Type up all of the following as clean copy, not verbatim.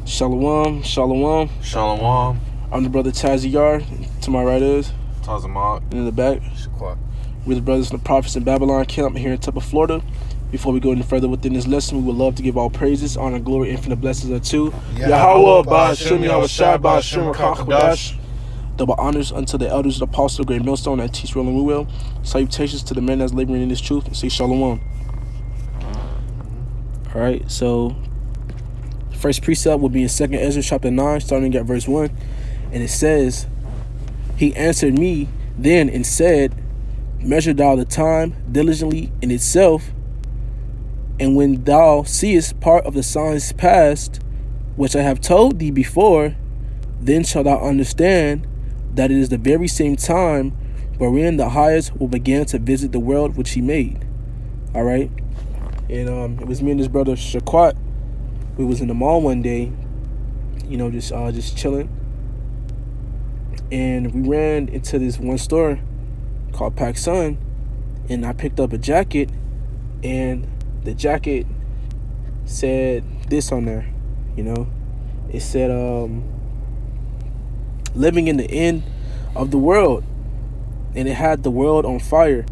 Shalom, shalom. Shalom. I'm the brother Taziyar. To my right is, Tazamak. and in the back, Shaquat. we're the brothers and the prophets in Babylon camp here in Tampa, Florida. Before we go any further within this lesson, we would love to give all praises, honor, glory, infinite blessings unto Yahweh, Ba'ashem, Yahweh Shai, Ba'ashem, Rakach, double honors unto the elders, the apostles, the great millstone that teach well and we will. Salutations to the men that's laboring in this truth, and say shalom. All right, so first precept will be in 2nd Ezra chapter 9, starting at verse 1. And it says, He answered me then and said, Measure thou the time diligently in itself, and when thou seest part of the signs past, which I have told thee before, then shalt thou understand that it is the very same time wherein the highest will begin to visit the world which he made. All right. And it was me and his brother Shaquat. We was in the mall one day, just chilling, and we ran into this one store called PacSun, and I picked up a jacket, and the jacket said this on there. It said living in the end of the world, and it had the world on fire.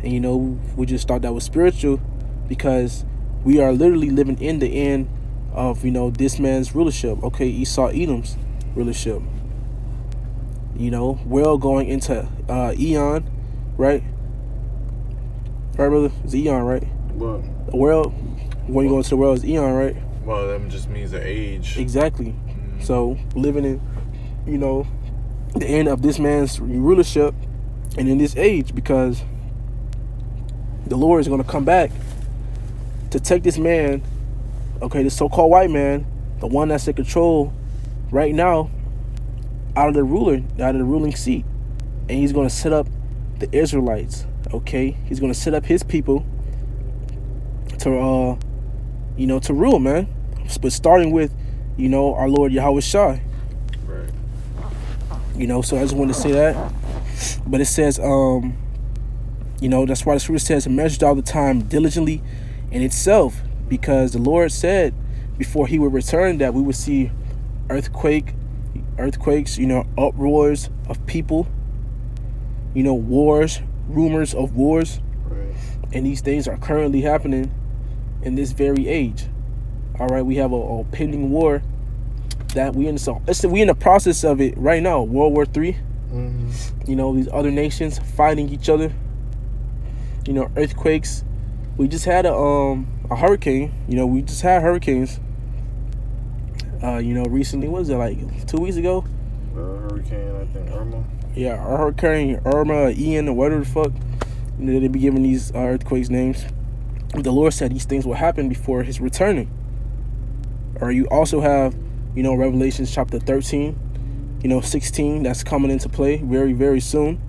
And we just thought that was spiritual, because we are literally living in the end of this man's rulership. Okay, Esau Edom's rulership. World going into Eon, right? Right, brother? It's Eon, right? What? The world, when you go into the world, is Eon, right? Well, that just means the age. Exactly. So living in, the end of this man's rulership, and in this age, because the Lord is going to come back to take this man, okay, this so-called white man, the one that's in control right now, out of the ruling seat, and he's going to set up the Israelites. Okay, he's going to set up his people to to rule, man. But starting with our Lord Yahweh Shai. Right. So I just wanted to say that. But it says that's why the scripture says, measure all the time diligently in itself, because the Lord said before he would return that we would see earthquakes, uproars of people, wars, rumors of wars. Right. And these things are currently happening in this very age. All right, we have a pending war that we in the process of it right now. World War III. Mm-hmm. These other nations fighting each other. Earthquakes. We just had a hurricane. We just had hurricanes. Recently, what was it, like 2 weeks ago? Hurricane, I think Irma. Yeah, our hurricane Irma, Ian, or whatever the fuck. They be giving these earthquakes names. The Lord said these things will happen before his returning. Or you also have, Revelation chapter 13, 16, that's coming into play very, very soon.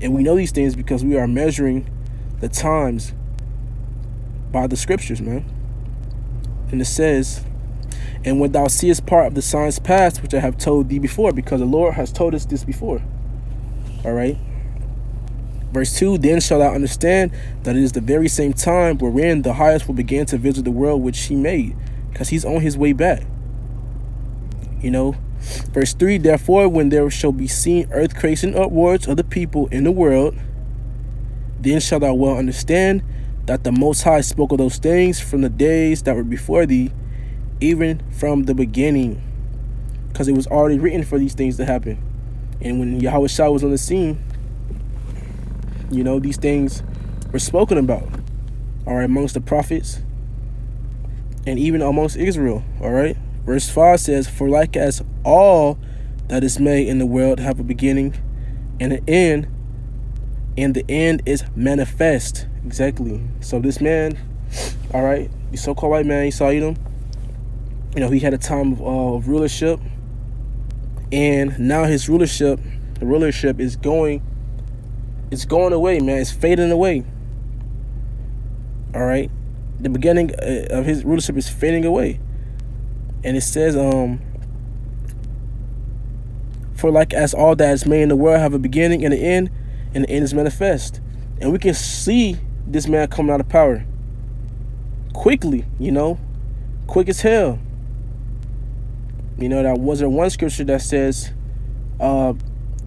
And we know these things because we are measuring the times by the scriptures, man. And it says, and when thou seest part of the signs past, which I have told thee before, because the Lord has told us this before. All right. Verse 2, then shalt thou understand that it is the very same time wherein the highest will begin to visit the world which he made, because he's on his way back. Verse 3, therefore, when there shall be seen earthquakes and upwards of the people in the world, then shalt thou well understand that the Most High spoke of those things from the days that were before thee, even from the beginning, because it was already written for these things to happen. And when Yahweh Shai was on the scene, these things were spoken about, all right, amongst the prophets and even amongst Israel, all right. Verse 5 says, for like as all that is made in the world have a beginning and an end, and the end is manifest. Exactly. So this man, all right, the so-called white man, Esau Edom, he had a time of rulership, and now his rulership is going away, man. It's fading away. All right, the beginning of his rulership is fading away. And it says, for like as all that is made in the world have a beginning and an end, and the end is manifest. And we can see this man coming out of power quickly, quick as hell. You know, that was there one scripture that says,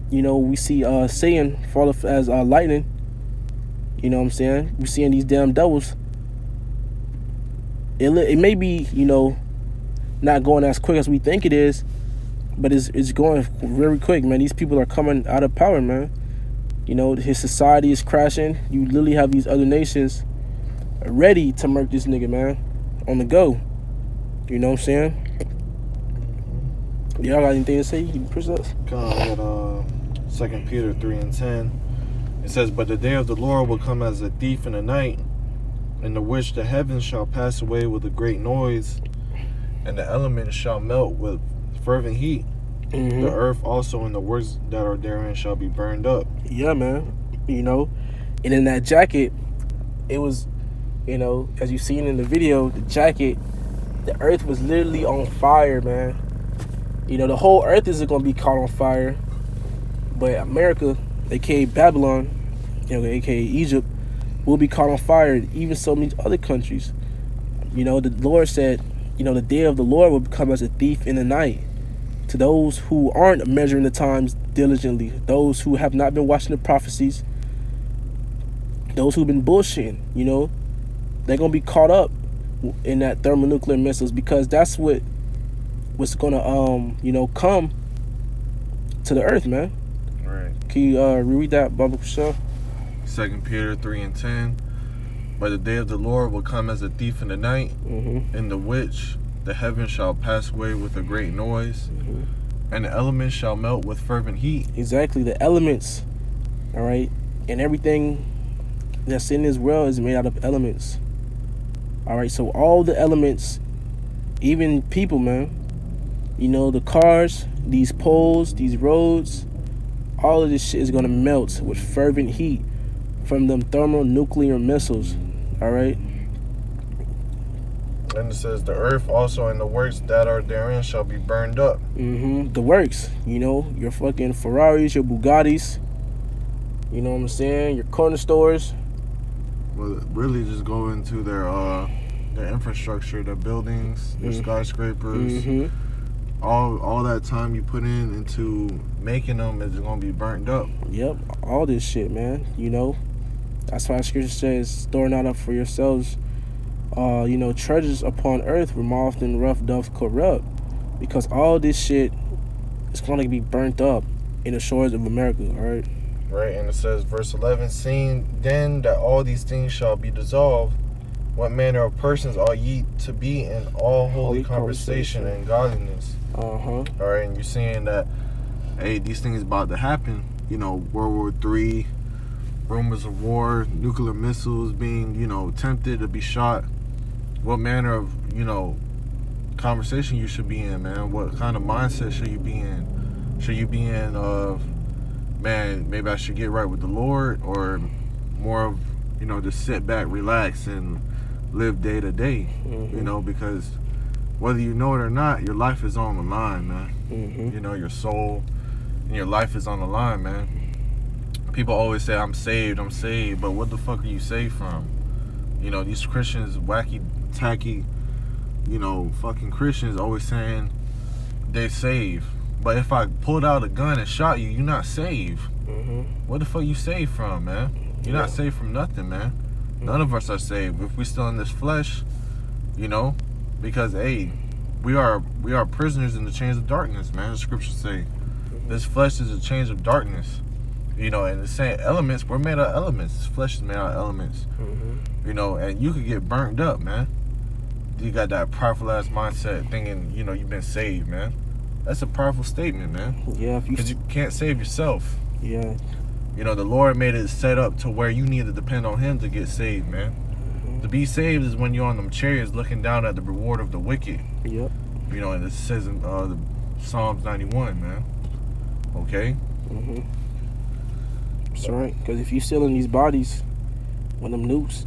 we see Satan fall as lightning. You know what I'm saying? We're seeing these damn devils. It may be, not going as quick as we think it is, but it's going very quick, man. These people are coming out of power, man. His society is crashing. You literally have these other nations ready to murk this nigga, man, on the go. You know what I'm saying? Y'all got anything to say? You can push us? Kind of at 2 Peter 3:10. It says, "But the day of the Lord will come as a thief in the night, in the which the heavens shall pass away with a great noise, and the elements shall melt with fervent heat. Mm-hmm. The earth also and the works that are therein shall be burned up." Yeah, man. And in that jacket, it was, as you seen in the video, the jacket, the earth was literally on fire, man. The whole earth isn't going to be caught on fire, but America, aka Babylon, aka Egypt, will be caught on fire. Even so many other countries. The Lord said, the day of the Lord will come as a thief in the night. To those who aren't measuring the times diligently, those who have not been watching the prophecies, those who've been bullshitting, they're going to be caught up in that thermonuclear missiles, because that's what's going to, come to the earth, man. Right. Can you reread that, Baba Kushal? 2 Peter 3:10. "But the day of the Lord will come as a thief in the night, Mm-hmm. in the which the heavens shall pass away with a great noise, Mm-hmm. and the elements shall melt with fervent heat." Exactly, the elements, all right, and everything that's in this world is made out of elements. All right, so all the elements, even people, man, the cars, these poles, these roads, all of this shit is gonna melt with fervent heat from them thermonuclear missiles. All right. And it says, "The earth also and the works that are therein shall be burned up." Mm-hmm. The works, your fucking Ferraris, your Bugattis. You know what I'm saying? Your corner stores. Well, really just go into their infrastructure, their buildings, their skyscrapers. Mm-hmm. All that time you put into making them is going to be burnt up. Yep, all this shit, man. That's why Scripture says, "Store not up for yourselves, treasures upon earth, where moth and rough doth corrupt," because all this shit is going to be burnt up in the shores of America. All right. Right, and it says, verse 11, "Seeing then that all these things shall be dissolved, what manner of persons are ye to be in all holy conversation and godliness?" Uh-huh. All right, and you're seeing that, hey, these things about to happen. World War III, rumors of war, nuclear missiles being, tempted to be shot. What manner of, conversation you should be in, man? What kind of mindset should you be in? Should you be in of, man, maybe I should get right with the Lord, or more of, just sit back, relax, and live day to day, Mm-hmm. because whether you know it or not, your life is on the line, man. Mm-hmm. Your soul and your life is on the line, man. People always say, I'm saved, but what the fuck are you saved from? These Christians, wacky, tacky, fucking Christians always saying they saved. But if I pulled out a gun and shot you, you're not saved. Mm-hmm. What the fuck you saved from, man? You're not saved from nothing, man. None of us are saved if we're still in this flesh, because, hey, we are prisoners in the chains of darkness, man. The scriptures say this flesh is a chains of darkness. And the same elements, we're made out of elements. This flesh is made out of elements. Mm-hmm. And you could get burnt up, man. You got that prideful ass mindset thinking, you've been saved, man. That's a powerful statement, man. Yeah, because you can't save yourself. Yeah. The Lord made it set up to where you need to depend on Him to get saved, man. Mm-hmm. To be saved is when you're on them chariots looking down at the reward of the wicked. Yep. And it says in Psalms 91, man. Okay? Mm-hmm. That's right. Because if you still in these bodies, when them nukes,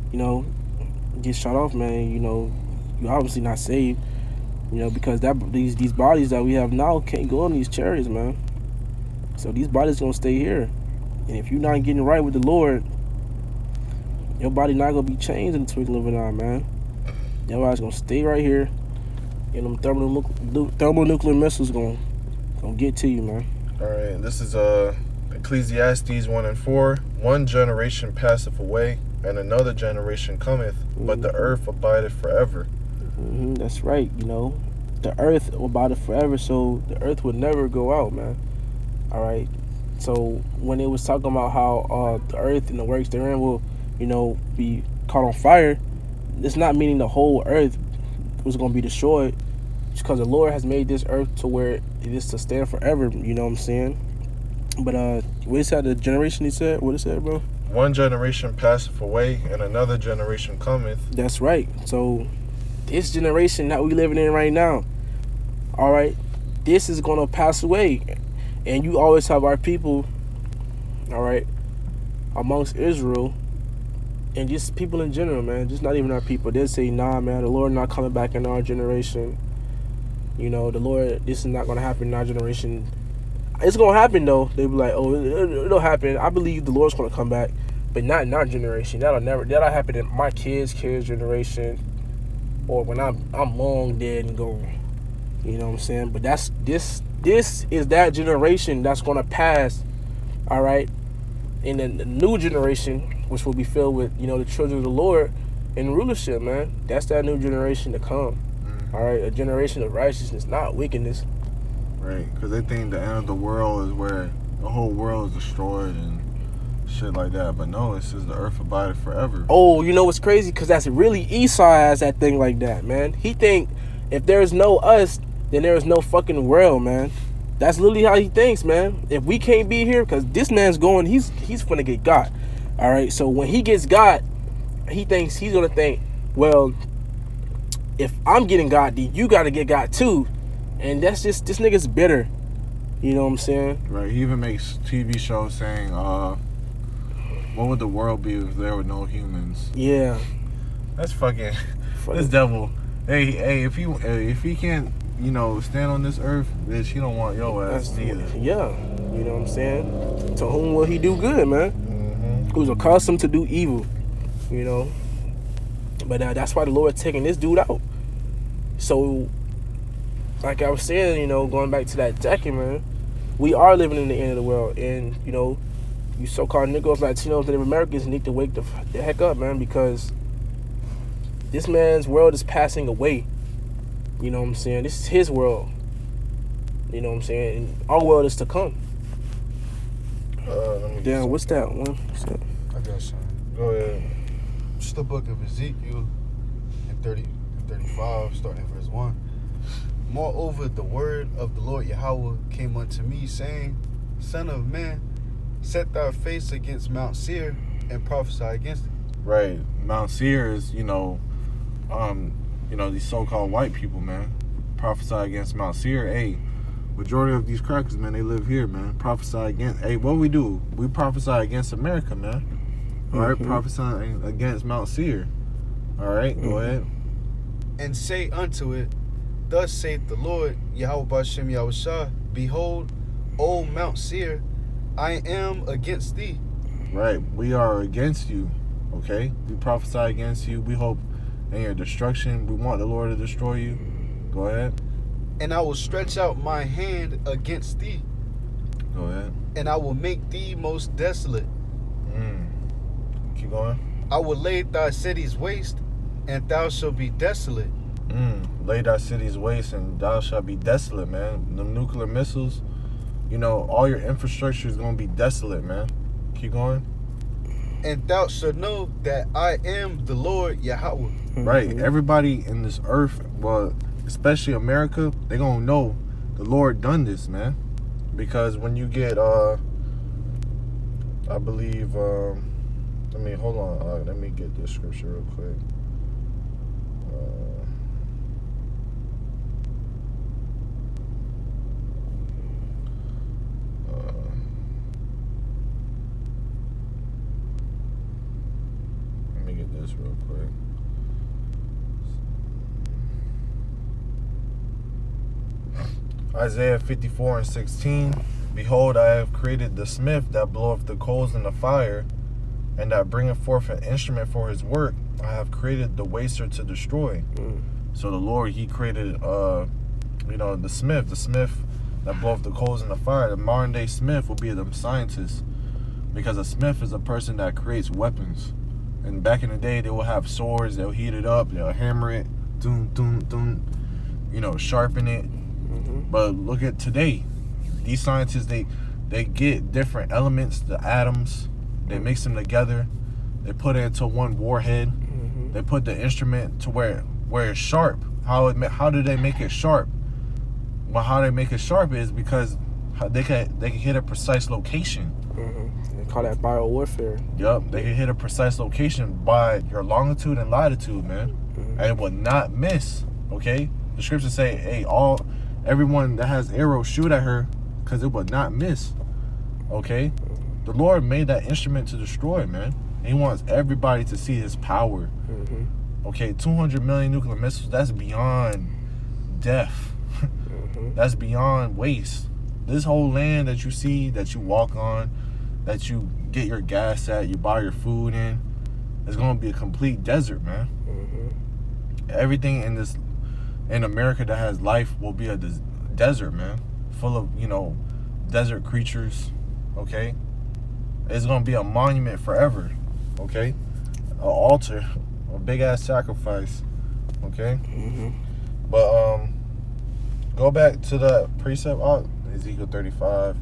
get shot off, man, you're obviously not saved. Because these bodies that we have now can't go on these chariots, man. So these bodies gonna stay here. And if you're not getting right with the Lord, your body not gonna be changed in the twinkling of an eye, man. Your body's gonna stay right here And them thermonuclear missiles gonna get to you, man. All right, this is Ecclesiastes 1:4. One generation passeth away, and another generation cometh, but the earth abideth forever. That's right. You know, the earth abideth forever, so the earth would never go out, man. All right. So when it was talking about how the earth and the works therein will, be caught on fire, it's not meaning the whole earth was going to be destroyed. It's because the Lord has made this earth to where it is to stand forever. You know what I'm saying? But what is that? The generation he said? What is that, bro? One generation passeth away, and another generation cometh. That's right. So this generation that we living in right now, all right, this is going to pass away. And you always have our people, all right, amongst Israel, and just people in general, man. Just not even our people. They'll say, nah, man, the Lord not coming back in our generation. You know, the Lord, this is not going to happen in our generation. It's going to happen, though. They'll be like, oh, it'll happen. I believe the Lord's going to come back, but not in our generation. That'll happen in my kids' generation, or when I'm long dead and gone. You know what I'm saying? But this is that generation that's going to pass, all right? And then the new generation, which will be filled with, the children of the Lord and rulership, man. That's that new generation to come. All right, a generation of righteousness, not wickedness. Right, because they think the end of the world is where the whole world is destroyed and shit like that. But no, it says the earth abideth forever. Oh, you know what's crazy? Because that's really Esau has that thing like that, man. He think if there's no us, then there is no fucking world, man. That's literally how he thinks, man. If we can't be here, because this man's going, he's finna get got. All right, so when he gets got, he thinks he's gonna think, well, if I'm getting got, then you gotta get got too. And that's just, this nigga's bitter. You know what I'm saying? Right, he even makes TV shows saying, what would the world be if there were no humans? Yeah. That's fucking this devil. Hey, if he can't, stand on this earth, bitch, he don't want your ass neither. Yeah. You know what I'm saying? To whom will he do good, man? Who's accustomed to do evil, But that's why the Lord taking this dude out. So, like I was saying, going back to that jacket, man, we are living in the end of the world. And, you so-called Negroes, Latinos, Native Americans need to wake the heck up, man, because this man's world is passing away. You know what I'm saying? This is his world. You know what I'm saying? And our world is to come. Damn, what's that one? I got something. Go ahead. It's the book of Ezekiel in 35, starting at verse 1. Moreover, the word of the Lord Yahweh came unto me, saying, Son of man, set thy face against Mount Seir and prophesy against it. Right. Mount Seir is, these so-called white people, man. Prophesy against Mount Seir. Hey, majority of these crackers, man, they live here, man. Prophesy against. Hey, what we do? We prophesy against America, man. All right, prophesying against Mount Seir. All right, go ahead. And say unto it, Thus saith the Lord, Yahweh B'Shem Yahushua, Behold, O Mount Seir, I am against thee. Right, we are against you, okay? We prophesy against you. We hope in your destruction. We want the Lord to destroy you. Go ahead. And I will stretch out my hand against thee. Go ahead. And I will make thee most desolate. Keep going. I will lay thy cities waste, and thou shalt be desolate. Lay thy cities waste, and thou shalt be desolate, man. The nuclear missiles, all your infrastructure is going to be desolate, man. Keep going. And thou shalt know that I am the Lord Yahweh. Right. Everybody in this earth, well, especially America, they're going to know the Lord done this, man. Because when you get, I believe, hold on. Let me get this scripture real quick. Let me get this real quick. Isaiah 54:16. Behold, I have created the smith that bloweth the coals in the fire, and that bringeth forth an instrument for his work. I have created the waster to destroy. So the Lord, He created, the smith that blow up the coals in the fire. The modern day smith will be them scientists, because a smith is a person that creates weapons. And back in the day, they will have swords. They'll heat it up. They'll hammer it, doom, doom, doom. Sharpen it. But look at today. These scientists, they get different elements, the atoms. They mix them together. They put it into one warhead. They put the instrument to where it's sharp. How do they make it sharp? Well, how they make it sharp is because they can hit a precise location. They call that biowarfare. Yup, they can hit a precise location by your longitude and latitude, man, and it will not miss. Okay, the scriptures say, "Hey, everyone that has arrows, shoot at her, because it will not miss." Okay, the Lord made that instrument to destroy, man. He wants everybody to see His power. Okay, 200 million nuclear missiles, that's beyond death. That's beyond waste. This whole land that you see, that you walk on, that you get your gas at, you buy your food in, is going to be a complete desert, man. Everything in America that has life will be a desert, man. Full of, desert creatures, okay? It's going to be a monument forever, okay? An altar, a big-ass sacrifice, okay? But, go back to the precept, Ezekiel 35,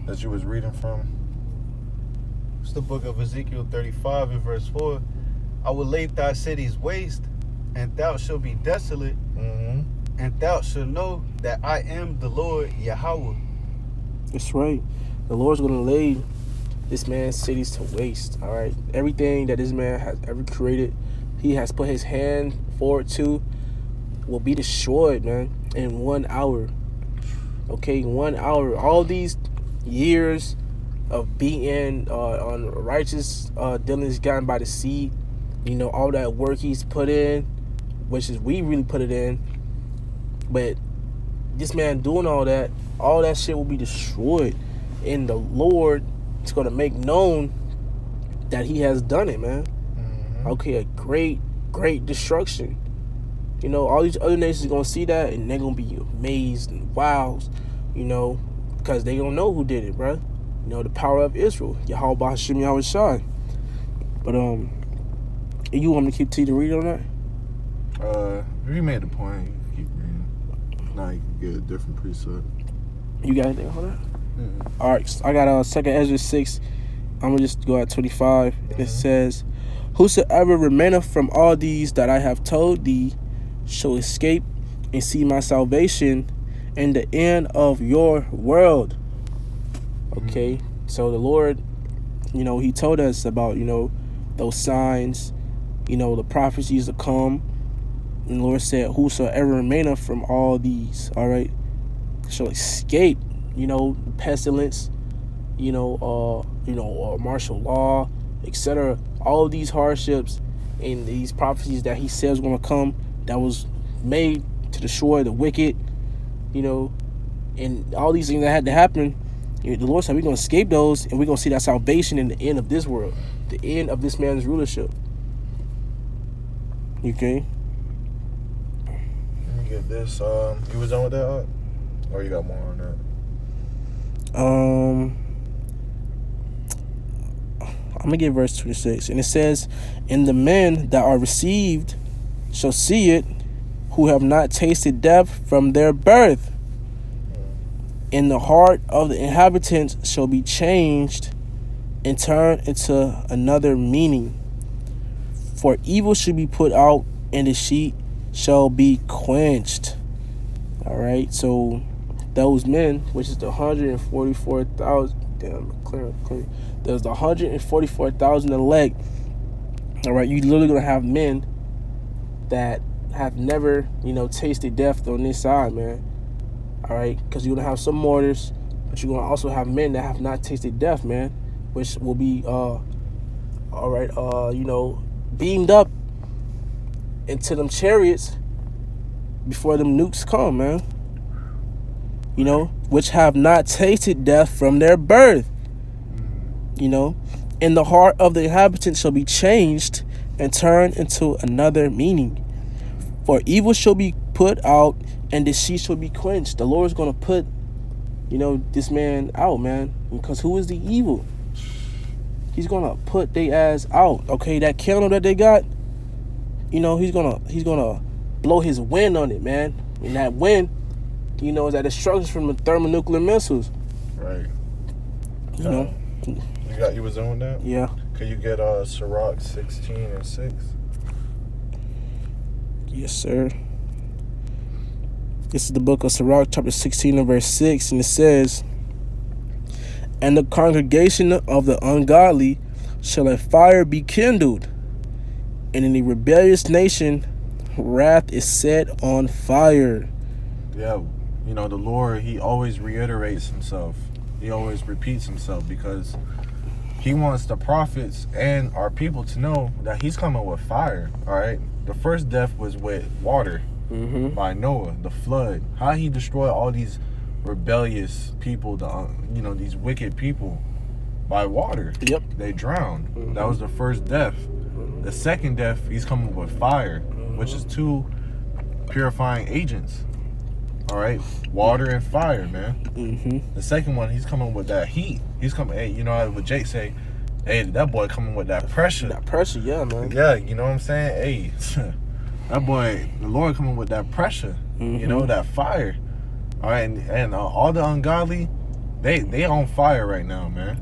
that you was reading from. It's the book of Ezekiel 35 and verse 4. I will lay thy cities waste, and thou shalt be desolate, and thou shalt know that I am the Lord Yahweh. That's right. The Lord's going to lay this man's cities to waste, all right? Everything that this man has ever created, he has put his hand forward to, will be destroyed, man, in 1 hour. Okay, 1 hour. All these years of being on righteous dealings gotten by the seed, all that work he's put in, which is we really put it in, but this man doing all that shit will be destroyed, and the Lord is going to make known that He has done it, man. Okay, a great destruction. All these other nations are going to see that, and they're going to be amazed and wowed, because they don't know who did it, bro. The power of Israel, Yahweh Hashem Yahweh Shai. But you want me to keep reading on that? If you made the point, you can keep reading. Now you can get a different precept. You got anything on that? All right, so I got 2nd Ezra 6. I'm gonna just go at 25. It says, "Whosoever remaineth from all these that I have told thee shall escape and see my salvation and the end of your world." Okay, so the Lord, He told us about, those signs, the prophecies to come. And the Lord said, "Whosoever remaineth from all these, all right, shall escape, pestilence, martial law, etc. All of these hardships and these prophecies that He says going to come, that was made to destroy the wicked, and all these things that had to happen. The Lord said we're going to escape those, and we're going to see that salvation in the end of this world, the end of this man's rulership." Okay. Let me get this. You was done with that, or you got more on that? I'm gonna get verse 26, and it says, "And the men that are received shall see it, who have not tasted death from their birth. And the heart of the inhabitants shall be changed and turned into another meaning. For evil shall be put out, and the heat shall be quenched." All right, so those men, which is the 144,000, clear. There's the 144,000 elect. All right, you literally gonna have men that have never, tasted death on this side, man. All right, because you're gonna have some martyrs, but you're gonna also have men that have not tasted death, man, which will be, beamed up into them chariots before them nukes come, man. Which have not tasted death from their birth. And the heart of the inhabitants shall be changed and turned into another meaning. For evil shall be put out, and deceit shall be quenched. The Lord's gonna put, this man out, man. Because who is the evil? He's gonna put they ass out. Okay, that candle that they got, he's gonna blow his wind on it, man. And that wind, is that destruction from the thermonuclear missiles. Right. You know? You was on that? Yeah. Could you get Sirach 16:6? Yes, sir. This is the book of Sirach, chapter 16 and verse 6, and it says, "And the congregation of the ungodly shall a fire be kindled, and in the rebellious nation wrath is set on fire." Yeah, the Lord, he always reiterates himself. He always repeats himself because he wants the prophets and our people to know that he's coming with fire, all right? The first death was with water by Noah, the flood. How he destroyed all these rebellious people, these wicked people, by water. Yep. They drowned. That was the first death. The second death, he's coming with fire, which is two purifying agents. All right, water and fire, man. The second one, he's coming with that heat. He's coming. Hey, what Jake say? Hey, that boy coming with that pressure. That pressure, yeah, man. Yeah, you know what I'm saying? Hey, that boy, the Lord coming with that pressure. That fire. All right, and all the ungodly, they on fire right now, man.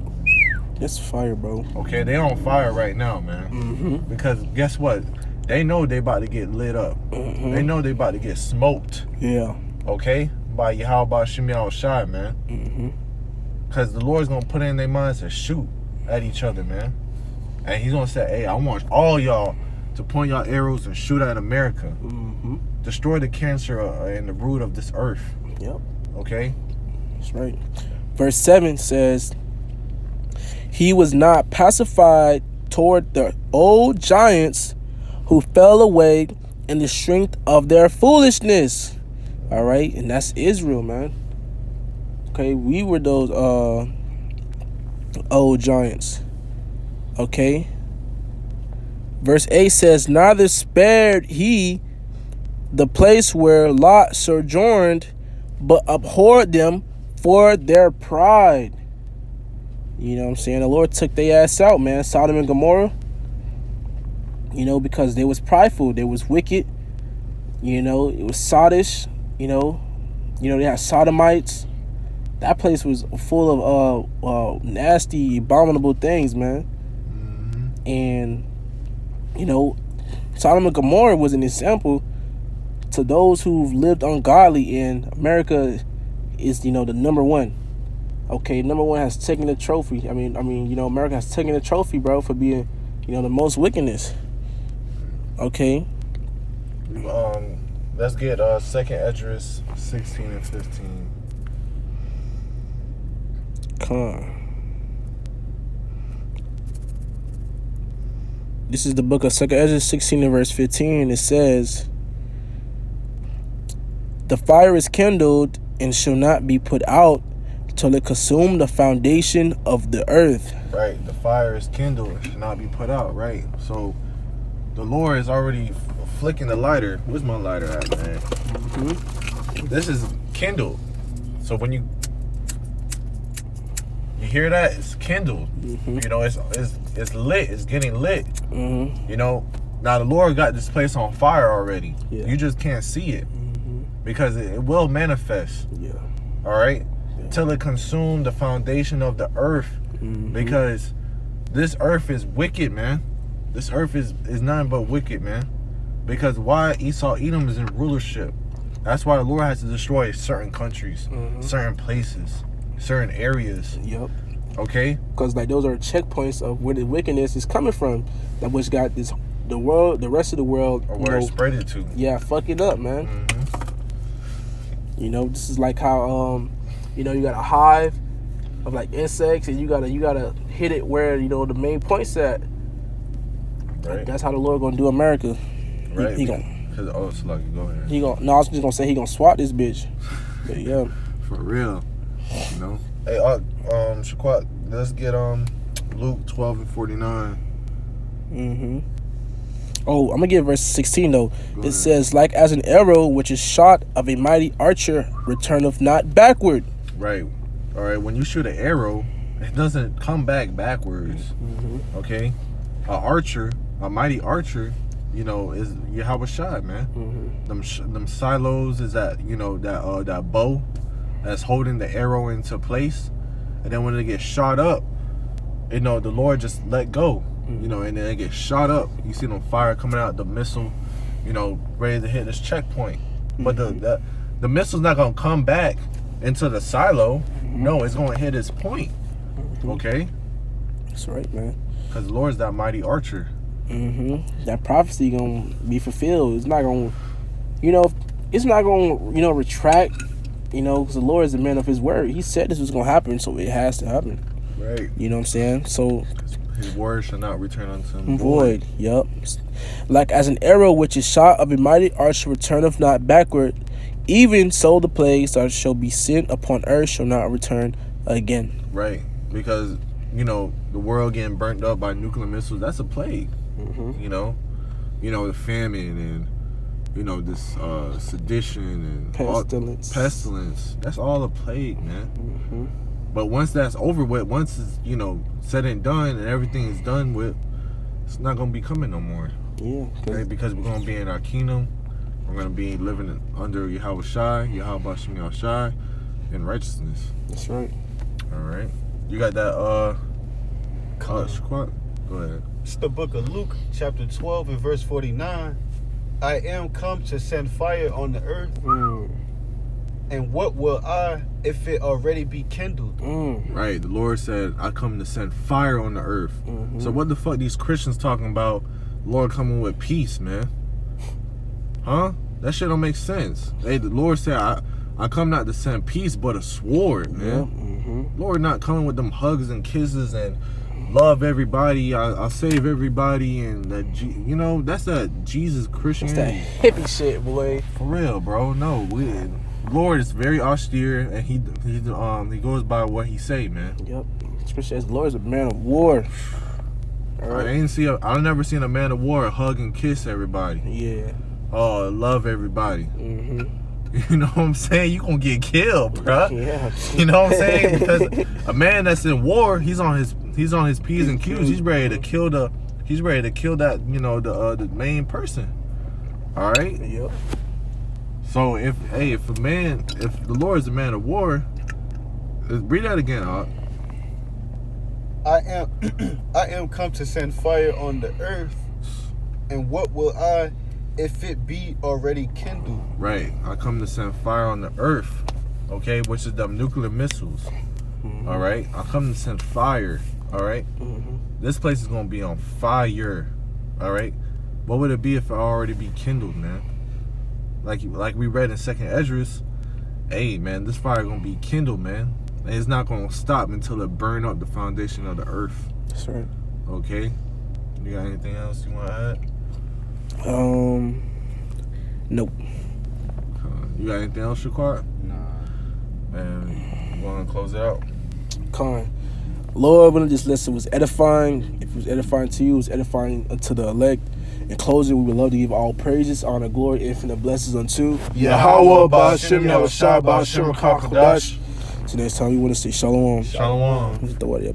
It's fire, bro. Okay, they on fire right now, man. Because guess what? They know they about to get lit up. They know they about to get smoked. Yeah. Okay? By Yahweh Shemi Al-Shai, man. Because the Lord's going to put it in their minds to shoot at each other, man. And he's going to say, hey, I want all y'all to point y'all arrows and shoot at America. Destroy the cancer and the root of this earth. Yep. Okay? That's right. Verse 7 says, "He was not pacified toward the old giants who fell away in the strength of their foolishness." All right, and that's Israel, man. Okay, we were those old giants. Okay. Verse 8 says, "Neither spared he the place where Lot sojourned, but abhorred them for their pride." You know what I'm saying? The Lord took their ass out, man. Sodom and Gomorrah. Because they was prideful. They was wicked. It was sodish. They had sodomites. That place was full of nasty, abominable things, man. And, Sodom and Gomorrah was an example to those who've lived ungodly, and America is, the number one. Okay, number one has taken the trophy. America has taken the trophy, bro, for being, the most wickedness. Okay. Let's get 2nd Esdras 16 and 15. Come on. This is the book of 2nd Esdras 16 and verse 15. It says, "The fire is kindled and shall not be put out till it consume the foundation of the earth." Right, the fire is kindled and should not be put out, right? So the Lord is already flicking the lighter. Where's my lighter at, man? This is kindled. So when you hear that, it's kindled. It's lit. It's getting lit. Now the Lord got this place on fire already. Yeah. You just can't see it because it will manifest. Yeah. All right, till it consume the foundation of the earth, because this earth is wicked, man. This earth is nothing but wicked, man. Because why Esau Edom is in rulership. That's why the Lord has to destroy certain countries, certain places, certain areas. Yep. Okay? Because those are checkpoints of where the wickedness is coming from. That which got the rest of the world, Or where it's spread it to. Yeah, fuck it up, man. This is like how you got a hive of like insects, and you gotta hit it where the main point's at. Right. That's how the Lord gonna do America. Right. He gonna. It's lucky. Go ahead. No, I was just gonna say he gonna swat this bitch. But yeah. For real. Hey, Shaquat, let's get Luke 12 and 49. Oh, I'm gonna give verse 16 though. Go It ahead. says, like as an arrow which is shot of a mighty archer, returneth not backward. Right. All right. When you shoot an arrow, it doesn't come back backwards. Okay. A mighty archer, you know, is Yahweh shot, man. Them silos is that, you know, that bow that's holding the arrow into place, and then when it gets shot up, you know, the Lord just let go, you know, and then it gets shot up. You see them fire coming out, the missile, you know, ready to hit this checkpoint. But the missile's not gonna come back into the silo. No, it's gonna hit its point. Okay, That's right, man. because the Lord's that mighty archer. That prophecy gonna be fulfilled. It's not gonna, you know, it's not gonna, you know, retract. You know, because the Lord is the man of His word. He said this was gonna happen, so it has to happen. Right. You know what I'm saying? So His word shall not return unto him void. Yup. Like as an arrow which is shot of a mighty archer returneth not backward, even so the plagues that shall be sent upon earth shall not return again. Right. Because, you know, the world getting burnt up by nuclear missiles, that's a plague. You know, the famine and, you know, this sedition and pestilence. That's all a plague, man. But once that's over with, once it's, you know, said and done and everything is done with, it's not gonna be coming no more. Yeah. Right? Because we're gonna be in our kingdom. We're gonna be living under Yahweh Shai, Yahweh Shem Shai, in righteousness. That's right. All right. You got that squat? Go ahead. It's the book of Luke, chapter 12 and verse 49. I am come to send fire on the earth, and what will I if it already be kindled? Right. The Lord said, I come to send fire on the earth. So what the fuck these Christians talking about Lord coming with peace, man? Huh? That shit don't make sense. Hey, the Lord said, I come not to send peace, but a sword, man. Lord not coming with them hugs and kisses and love everybody, I'll save everybody, and that, you know, that's that Jesus Christianity. That hippie shit, boy. For real, bro. No, Lord is very austere, and he goes by what he say, man. Yep. Especially as the Lord is a man of war. All right. I never seen a man of war hug and kiss everybody. Yeah. Oh, love everybody. You know what I'm saying? You gonna get killed, bro. Yeah. You know what I'm saying? Because a man that's in war, he's on his P's and Q's. He's ready to kill that, you know, the main person. All right. Yep. So if the Lord is a man of war, read that again, Art. I am come to send fire on the earth, and what will I if it be already kindled? Right. I come to send fire on the earth, okay, which is them nuclear missiles. All right. I come to send fire. All right. This place is gonna be on fire. All right. What would it be if it already be kindled, man? Like we read in 2nd Esdras, hey man, this fire gonna be kindled, man. And it's not gonna stop until it burn up the foundation of the earth. That's right. Okay. You got anything else you wanna add? Nope. You got anything else, Shaquat? Nah. And you wanna close it out? Con. Lord, when this lesson was edifying, if it was edifying to you, it was edifying unto the elect. In closing, we would love to give all praises, honor, glory, infinite blessings unto Yahweh, Ba'ashem, Yahushua, Ba'ashem, Kodash. So next time we want to say shalom. Shalom. Let's throw it up.